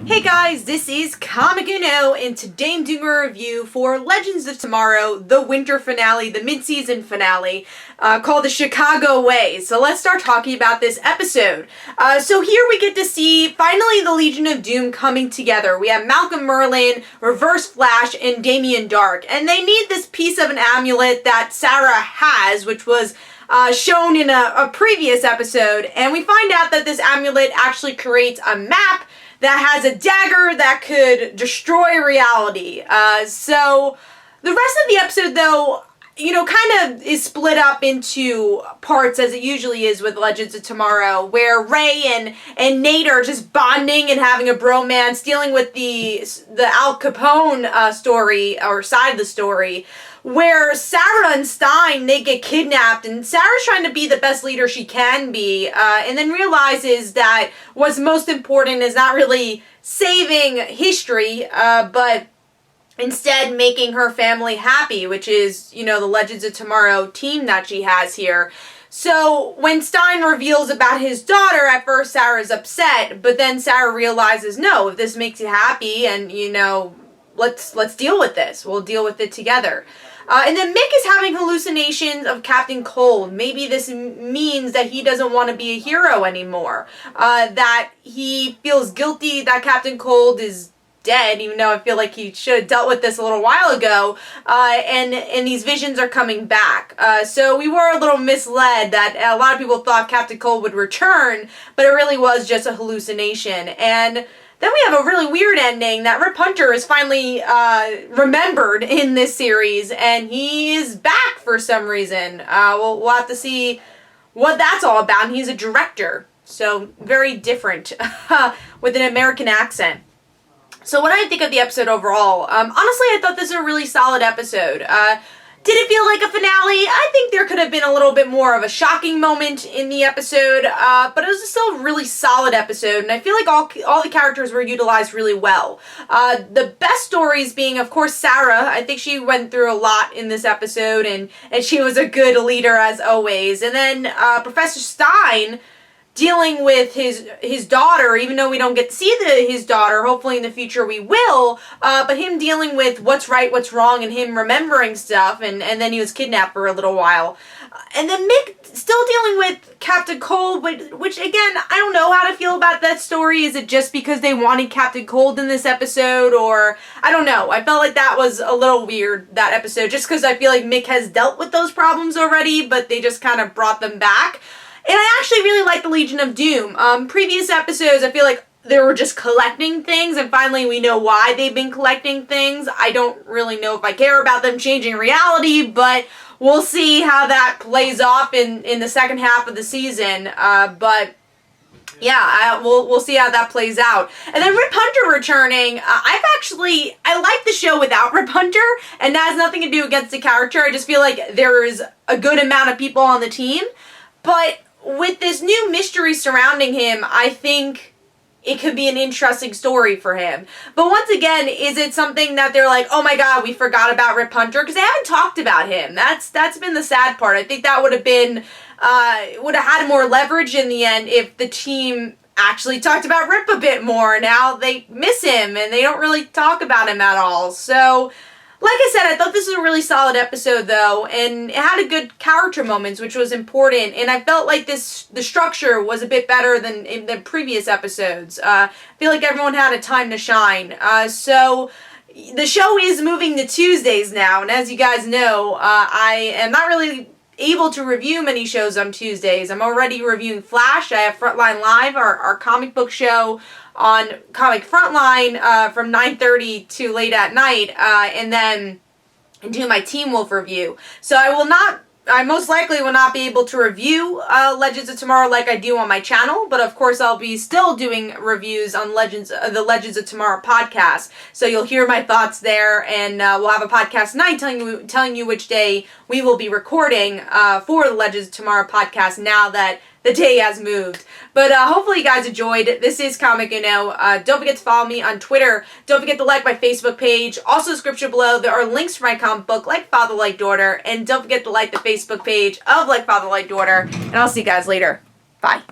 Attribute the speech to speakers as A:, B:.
A: Hey guys, this is Comic Uno, and today I'm doing a review for Legends of Tomorrow, the winter finale, the mid-season finale, called The Chicago Way. So let's start talking about this episode. So here we get to see, finally, the Legion of Doom coming together. We have Malcolm Merlyn, Reverse Flash, and Damien Darhk, and they need this piece of an amulet that Sarah has, which was shown in a previous episode, and we find out that this amulet actually creates a map that has a dagger that could destroy reality. So the rest of the episode, though, kind of is split up into parts, as it usually is with Legends of Tomorrow, where Ray and Nate are just bonding and having a bromance, dealing with the Al Capone story, or side of the story, where Sarah and Stein, they get kidnapped, and Sarah's trying to be the best leader she can be, and then realizes that what's most important is not really saving history, but instead making her family happy, which is, the Legends of Tomorrow team that she has here. So when Stein reveals about his daughter, at first Sarah's upset, but then Sarah realizes, no, if this makes you happy, and, let's deal with this. We'll deal with it together. And then Mick is having hallucinations of Captain Cold. Maybe this means that he doesn't want to be a hero anymore. That he feels guilty that Captain Cold is dead, even though I feel like he should have dealt with this a little while ago. And these visions are coming back. So we were a little misled that a lot of people thought Captain Cold would return, but it really was just a hallucination. And then we have a really weird ending that Rip Hunter is finally remembered in this series, and he is back for some reason. We'll have to see what that's all about. And he's a director, so very different with an American accent. So what did I think of the episode overall? Honestly, I thought this was a really solid episode. Did it feel like a finale? I think there could have been a little bit more of a shocking moment in the episode, but it was still a really solid episode, and I feel like all the characters were utilized really well. The best stories being, of course, Sarah. I think she went through a lot in this episode, and she was a good leader as always. And then Professor Stein dealing with his daughter, even though we don't get to see his daughter, hopefully in the future we will, but him dealing with what's right, what's wrong, and him remembering stuff, and then he was kidnapped for a little while. And then Mick still dealing with Captain Cold, which again, I don't know how to feel about that story. Is it just because they wanted Captain Cold in this episode, or I don't know. I felt like that was a little weird, that episode, just because I feel like Mick has dealt with those problems already, but they just kind of brought them back. And I actually really like the Legion of Doom. Previous episodes, I feel like they were just collecting things, and finally we know why they've been collecting things. I don't really know if I care about them changing reality, but we'll see how that plays off in the second half of the season. But yeah, we'll see how that plays out. And then Rip Hunter returning. I like the show without Rip Hunter, and that has nothing to do against the character. I just feel like there is a good amount of people on the team, but with this new mystery surrounding him, I think it could be an interesting story for him. But once again, is it something that they're like, oh my god, we forgot about Rip Hunter? Because they haven't talked about him. That's been the sad part. I think that would have had more leverage in the end if the team actually talked about Rip a bit more. Now they miss him, and they don't really talk about him at all. So like I said, I thought this was a really solid episode, though, and it had a good character moments, which was important, and I felt like the structure was a bit better than in the previous episodes. I feel like everyone had a time to shine. So the show is moving to Tuesdays now, and as you guys know, I am not really able to review many shows on Tuesdays. I'm already reviewing Flash. I have Frontline Live, our comic book show on Comic Frontline from 9:30 to late at night, and then do my Teen Wolf review. So I most likely will not be able to review Legends of Tomorrow like I do on my channel, but of course I'll be still doing reviews on the Legends of Tomorrow podcast. So you'll hear my thoughts there, and we'll have a podcast tonight telling you which day we will be recording for the Legends of Tomorrow podcast now that the day has moved. But hopefully you guys enjoyed. This is Comic Uno. Don't forget to follow me on Twitter. Don't forget to like my Facebook page. Also, description below, there are links for my comic book, Like Father, Like Daughter. And don't forget to like the Facebook page of Like Father, Like Daughter. And I'll see you guys later. Bye.